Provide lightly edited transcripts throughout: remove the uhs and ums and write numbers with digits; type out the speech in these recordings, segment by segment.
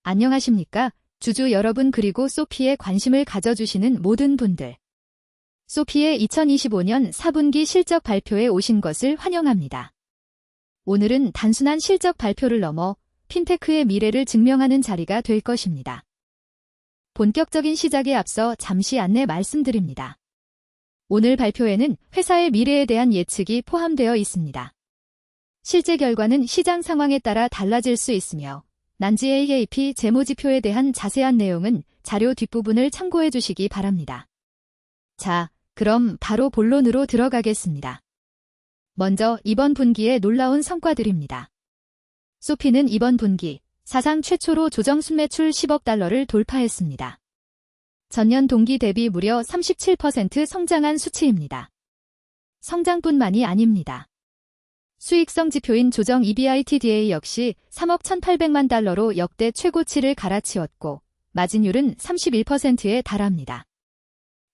안녕하십니까? 주주 여러분 그리고 소피에 관심을 가져주시는 모든 분들. 소피의 2025년 4분기 실적 발표에 오신 것을 환영합니다. 오늘은 단순한 실적 발표를 넘어 핀테크의 미래를 증명하는 자리가 될 것입니다. 본격적인 시작에 앞서 잠시 안내 말씀드립니다. 오늘 발표에는 회사의 미래에 대한 예측이 포함되어 있습니다. 실제 결과는 시장 상황에 따라 달라질 수 있으며 난지AAP 재무지표에 대한 자세한 내용은 자료 뒷부분을 참고해 주시기 바랍니다. 자, 그럼 바로 본론으로 들어가겠습니다. 먼저 이번 분기의 놀라운 성과들입니다. 소피는 이번 분기 사상 최초로 조정 순매출 10억 달러를 돌파했습니다. 전년 동기 대비 무려 37% 성장한 수치입니다. 성장뿐만이 아닙니다. 수익성 지표인 조정 EBITDA 역시 3억 1,800만 달러로 역대 최고치를 갈아치웠고 마진율은 31%에 달합니다.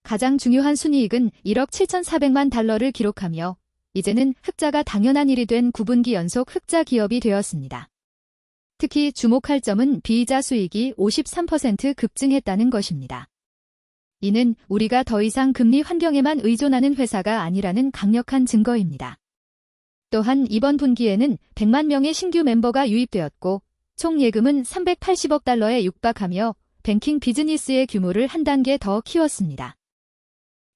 가장 중요한 순이익은 1억 7,400만 달러를 기록하며 이제는 흑자가 당연한 일이 된 9분기 연속 흑자 기업이 되었습니다. 특히 주목할 점은 비이자 수익이 53% 급증했다는 것입니다. 이는 우리가 더 이상 금리 환경에만 의존하는 회사가 아니라는 강력한 증거입니다. 또한 이번 분기에는 100만 명의 신규 멤버가 유입되었고 총 예금은 380억 달러에 육박하며 뱅킹 비즈니스의 규모를 한 단계 더 키웠습니다.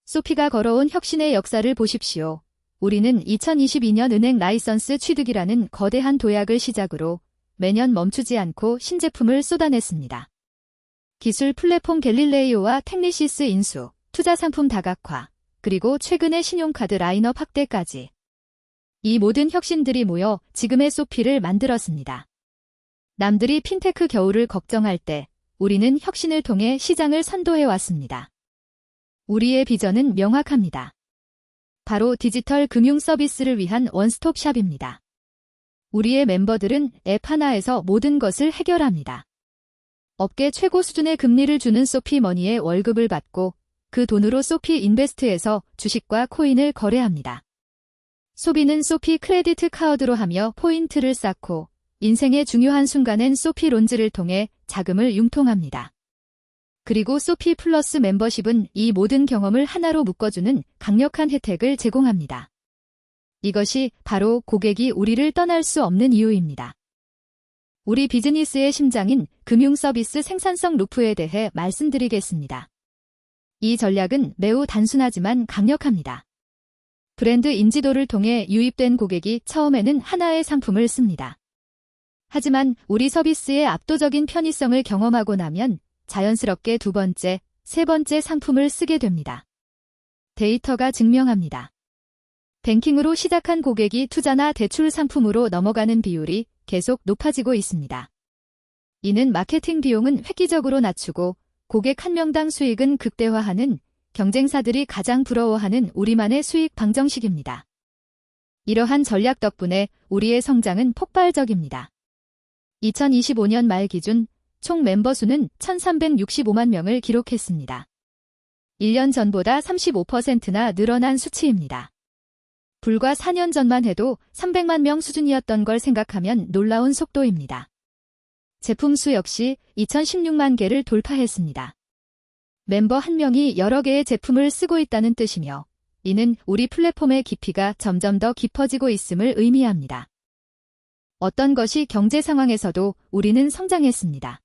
소피가 걸어온 혁신의 역사를 보십시오. 우리는 2022년 은행 라이선스 취득이라는 거대한 도약을 시작으로 매년 멈추지 않고 신제품을 쏟아냈습니다. 기술 플랫폼 갤릴레이오와 텍니시스 인수, 투자 상품 다각화, 그리고 최근의 신용카드 라인업 확대까지. 이 모든 혁신들이 모여 지금의 소피를 만들었습니다. 남들이 핀테크 겨울을 걱정할 때 우리는 혁신을 통해 시장을 선도해왔습니다. 우리의 비전은 명확합니다. 바로 디지털 금융 서비스를 위한 원스톱샵입니다. 우리의 멤버들은 앱 하나에서 모든 것을 해결합니다. 업계 최고 수준의 금리를 주는 소피머니의 월급을 받고 그 돈으로 소피 인베스트에서 주식과 코인을 거래합니다. 소비는 소피 크레디트 카드로 하며 포인트를 쌓고 인생의 중요한 순간엔 소피 론즈를 통해 자금을 융통합니다. 그리고 소피 플러스 멤버십은 이 모든 경험을 하나로 묶어주는 강력한 혜택을 제공합니다. 이것이 바로 고객이 우리를 떠날 수 없는 이유입니다. 우리 비즈니스의 심장인 금융 서비스 생산성 루프에 대해 말씀드리겠습니다. 이 전략은 매우 단순하지만 강력합니다. 브랜드 인지도를 통해 유입된 고객이 처음에는 하나의 상품을 씁니다. 하지만 우리 서비스의 압도적인 편의성을 경험하고 나면 자연스럽게 두 번째, 세 번째 상품을 쓰게 됩니다. 데이터가 증명합니다. 뱅킹으로 시작한 고객이 투자나 대출 상품으로 넘어가는 비율이 계속 높아지고 있습니다. 이는 마케팅 비용은 획기적으로 낮추고 고객 한 명당 수익은 극대화하는 경쟁사들이 가장 부러워하는 우리만의 수익 방정식입니다. 이러한 전략 덕분에 우리의 성장은 폭발적입니다. 2025년 말 기준 총 멤버 수는 1,365만 명을 기록했습니다. 1년 전보다 35%나 늘어난 수치입니다. 불과 4년 전만 해도 300만 명 수준이었던 걸 생각하면 놀라운 속도입니다. 제품 수 역시 2,016만 개를 돌파했습니다. 멤버 한 명이 여러 개의 제품을 쓰고 있다는 뜻이며 이는 우리 플랫폼의 깊이가 점점 더 깊어지고 있음을 의미합니다. 어떤 것이 경제 상황에서도 우리는 성장했습니다.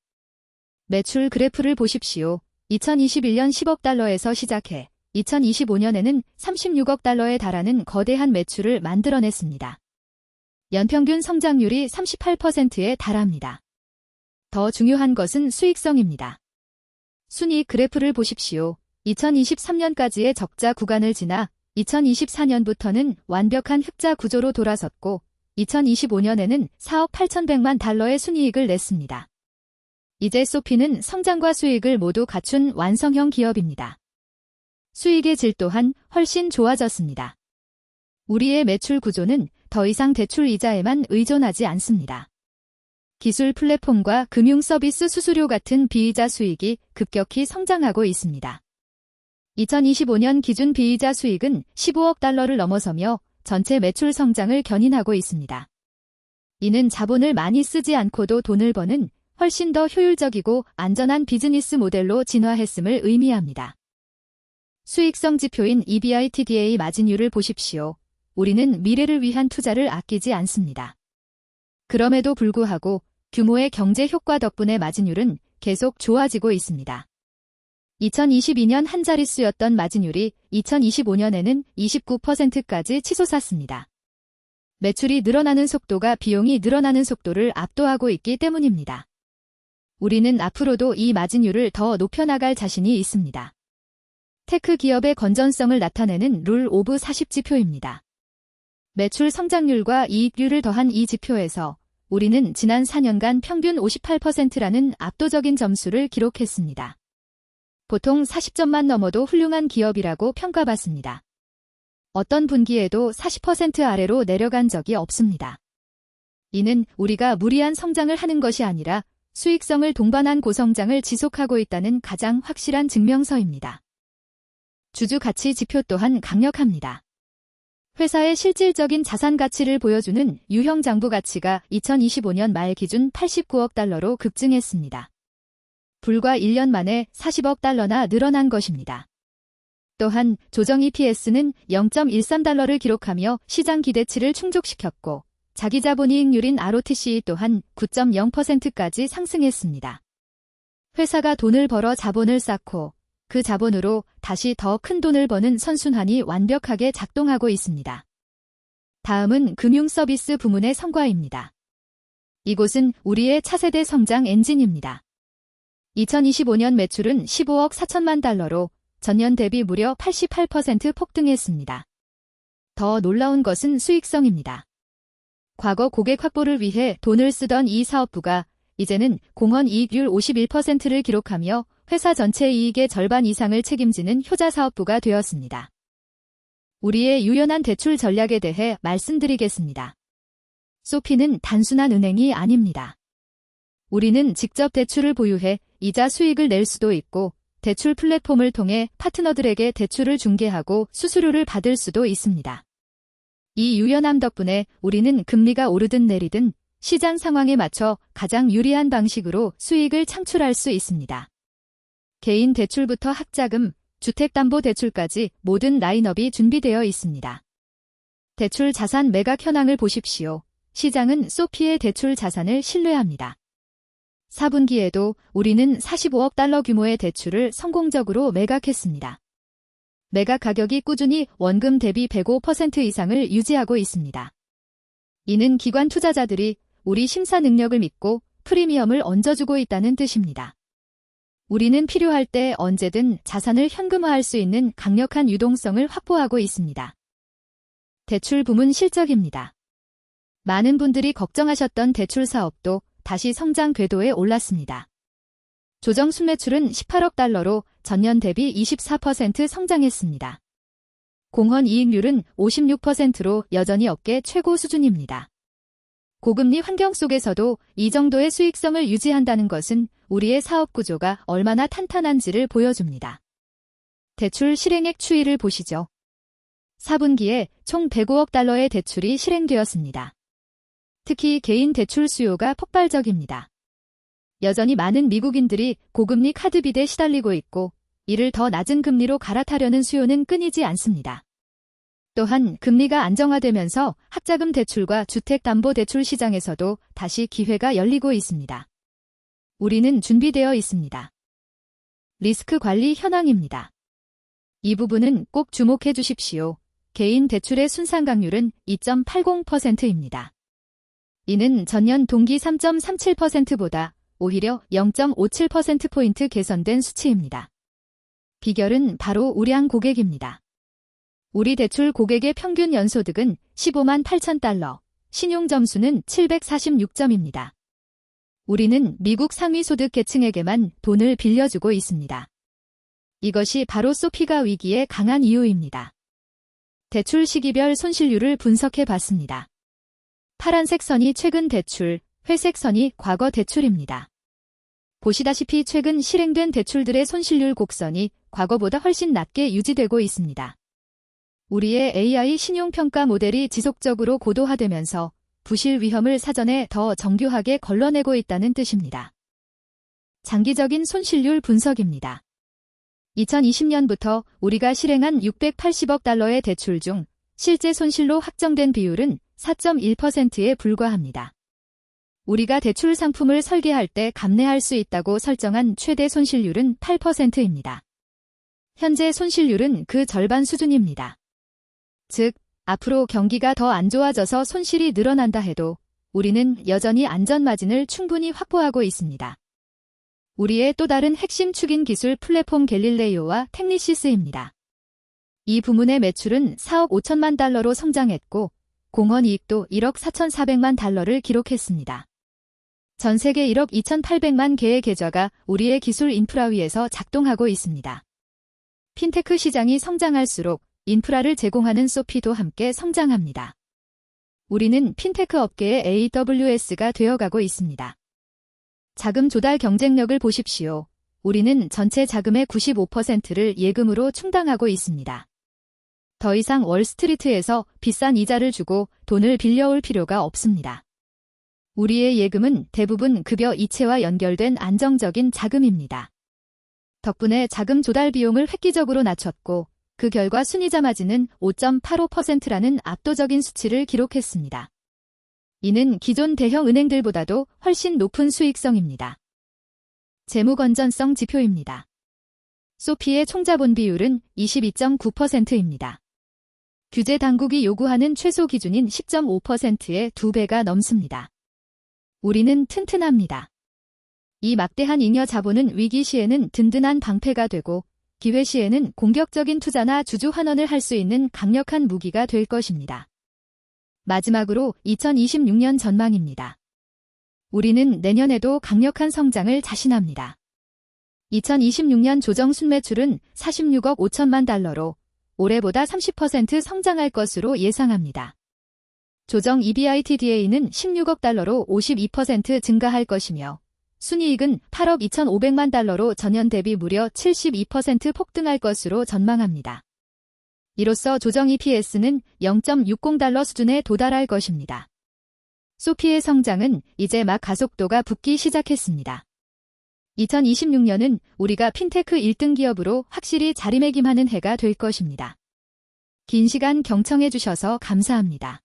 매출 그래프를 보십시오. 2021년 10억 달러에서 시작해 2025년에는 36억 달러에 달하는 거대한 매출을 만들어냈습니다. 연평균 성장률이 38%에 달합니다. 더 중요한 것은 수익성입니다. 순이익 그래프를 보십시오. 2023년까지의 적자 구간을 지나 2024년부터는 완벽한 흑자 구조로 돌아섰고 2025년에는 4억 8,100만 달러의 순이익을 냈습니다. 이제 소피는 성장과 수익을 모두 갖춘 완성형 기업입니다. 수익의 질 또한 훨씬 좋아졌습니다. 우리의 매출 구조는 더 이상 대출 이자에만 의존하지 않습니다. 기술 플랫폼과 금융 서비스 수수료 같은 비이자 수익이 급격히 성장하고 있습니다. 2025년 기준 비이자 수익은 15억 달러를 넘어서며 전체 매출 성장을 견인하고 있습니다. 이는 자본을 많이 쓰지 않고도 돈을 버는 훨씬 더 효율적이고 안전한 비즈니스 모델로 진화했음을 의미합니다. 수익성 지표인 EBITDA 마진율을 보십시오. 우리는 미래를 위한 투자를 아끼지 않습니다. 그럼에도 불구하고 규모의 경제 효과 덕분에 마진율은 계속 좋아지고 있습니다. 2022년 한 자릿수였던 마진율이 2025년에는 29%까지 치솟았습니다. 매출이 늘어나는 속도가 비용이 늘어나는 속도를 압도하고 있기 때문입니다. 우리는 앞으로도 이 마진율을 더 높여나갈 자신이 있습니다. 테크 기업의 건전성을 나타내는 룰 오브 40 지표입니다. 매출 성장률과 이익률을 더한 이 지표에서 우리는 지난 4년간 평균 58%라는 압도적인 점수를 기록했습니다. 보통 40점만 넘어도 훌륭한 기업이라고 평가받습니다. 어떤 분기에도 40% 아래로 내려간 적이 없습니다. 이는 우리가 무리한 성장을 하는 것이 아니라 수익성을 동반한 고성장을 지속하고 있다는 가장 확실한 증명서입니다. 주주 가치 지표 또한 강력합니다. 회사의 실질적인 자산 가치를 보여주는 유형 장부 가치가 2025년 말 기준 89억 달러로 급증했습니다. 불과 1년 만에 40억 달러나 늘어난 것입니다. 또한 조정 EPS는 0.13달러를 기록하며 시장 기대치를 충족시켰고 자기자본이익률인 ROTC 또한 9.0%까지 상승했습니다. 회사가 돈을 벌어 자본을 쌓고 그 자본으로 다시 더 큰 돈을 버는 선순환이 완벽하게 작동하고 있습니다. 다음은 금융서비스 부문의 성과입니다. 이곳은 우리의 차세대 성장 엔진입니다. 2025년 매출은 15억 4천만 달러로 전년 대비 무려 88% 폭등했습니다. 더 놀라운 것은 수익성입니다. 과거 고객 확보를 위해 돈을 쓰던 이 사업부가 이제는 공헌 이익률 51%를 기록하며 회사 전체 이익의 절반 이상을 책임지는 효자 사업부가 되었습니다. 우리의 유연한 대출 전략에 대해 말씀드리겠습니다. 소피는 단순한 은행이 아닙니다. 우리는 직접 대출을 보유해 이자 수익을 낼 수도 있고 대출 플랫폼을 통해 파트너들에게 대출을 중개하고 수수료를 받을 수도 있습니다. 이 유연함 덕분에 우리는 금리가 오르든 내리든 시장 상황에 맞춰 가장 유리한 방식으로 수익을 창출할 수 있습니다. 개인 대출부터 학자금, 주택담보대출까지 모든 라인업이 준비되어 있습니다. 대출 자산 매각 현황을 보십시오. 시장은 소피의 대출 자산을 신뢰합니다. 4분기에도 우리는 45억 달러 규모의 대출을 성공적으로 매각했습니다. 매각 가격이 꾸준히 원금 대비 105% 이상을 유지하고 있습니다. 이는 기관 투자자들이 우리 심사 능력을 믿고 프리미엄을 얹어주고 있다는 뜻입니다. 우리는 필요할 때 언제든 자산을 현금화할 수 있는 강력한 유동성을 확보하고 있습니다. 대출 부문 실적입니다. 많은 분들이 걱정하셨던 대출 사업도 다시 성장 궤도에 올랐습니다. 조정 순매출은 18억 달러로 전년 대비 24% 성장했습니다. 공헌 이익률은 56%로 여전히 업계 최고 수준입니다. 고금리 환경 속에서도 이 정도의 수익성을 유지한다는 것은 우리의 사업 구조가 얼마나 탄탄한지를 보여줍니다. 대출 실행액 추이를 보시죠. 4분기에 총 105억 달러의 대출이 실행되었습니다. 특히 개인 대출 수요가 폭발적입니다. 여전히 많은 미국인들이 고금리 카드 빚에 시달리고 있고 이를 더 낮은 금리로 갈아타려는 수요는 끊이지 않습니다. 또한 금리가 안정화되면서 학자금 대출과 주택담보대출 시장에서도 다시 기회가 열리고 있습니다. 우리는 준비되어 있습니다. 리스크 관리 현황입니다. 이 부분은 꼭 주목해 주십시오. 개인 대출의 순상각률은 2.80%입니다. 이는 전년 동기 3.37%보다 오히려 0.57%포인트 개선된 수치입니다. 비결은 바로 우량 고객입니다. 우리 대출 고객의 평균 연소득은 15만 8천 달러, 신용 점수는 746점입니다. 우리는 미국 상위 소득 계층에게만 돈을 빌려주고 있습니다. 이것이 바로 소피가 위기에 강한 이유입니다. 대출 시기별 손실률을 분석해 봤습니다. 파란색 선이 최근 대출, 회색 선이 과거 대출입니다. 보시다시피 최근 실행된 대출들의 손실률 곡선이 과거보다 훨씬 낮게 유지되고 있습니다. 우리의 AI 신용평가 모델이 지속적으로 고도화되면서 부실 위험을 사전에 더 정교하게 걸러내고 있다는 뜻입니다. 장기적인 손실률 분석입니다. 2020년부터 우리가 실행한 680억 달러의 대출 중 실제 손실로 확정된 비율은 4.1%에 불과합니다. 우리가 대출 상품을 설계할 때 감내할 수 있다고 설정한 최대 손실률은 8%입니다. 현재 손실률은 그 절반 수준입니다. 즉, 앞으로 경기가 더 안 좋아져서 손실이 늘어난다 해도 우리는 여전히 안전마진을 충분히 확보하고 있습니다. 우리의 또 다른 핵심 축인 기술 플랫폼 갤릴레이오와 택리시스입니다. 이 부문의 매출은 4억 5천만 달러로 성장했고 공헌 이익도 1억 4,400만 달러를 기록했습니다. 전 세계 1억 2,800만 개의 계좌가 우리의 기술 인프라 위에서 작동하고 있습니다. 핀테크 시장이 성장할수록 인프라를 제공하는 소피도 함께 성장합니다. 우리는 핀테크 업계의 AWS가 되어가고 있습니다. 자금 조달 경쟁력을 보십시오. 우리는 전체 자금의 95%를 예금으로 충당하고 있습니다. 더 이상 월스트리트에서 비싼 이자를 주고 돈을 빌려올 필요가 없습니다. 우리의 예금은 대부분 급여 이체와 연결된 안정적인 자금입니다. 덕분에 자금 조달 비용을 획기적으로 낮췄고 그 결과 순이자 마진은 5.85%라는 압도적인 수치를 기록했습니다. 이는 기존 대형 은행들보다도 훨씬 높은 수익성입니다. 재무 건전성 지표입니다. 소피의 총자본 비율은 22.9%입니다. 규제 당국이 요구하는 최소 기준인 10.5%의 2배가 넘습니다. 우리는 튼튼합니다. 이 막대한 잉여 자본은 위기 시에는 든든한 방패가 되고 기회 시에는 공격적인 투자나 주주 환원을 할 수 있는 강력한 무기가 될 것입니다. 마지막으로 2026년 전망입니다. 우리는 내년에도 강력한 성장을 자신합니다. 2026년 조정 순매출은 46억 5천만 달러로 올해보다 30% 성장할 것으로 예상합니다. 조정 EBITDA는 16억 달러로 52% 증가할 것이며 순이익은 8억 2,500만 달러로 전년 대비 무려 72% 폭등할 것으로 전망합니다. 이로써 조정 EPS는 0.60달러 수준에 도달할 것입니다. 소피의 성장은 이제 막 가속도가 붙기 시작했습니다. 2026년은 우리가 핀테크 1등 기업으로 확실히 자리매김하는 해가 될 것입니다. 긴 시간 경청해 주셔서 감사합니다.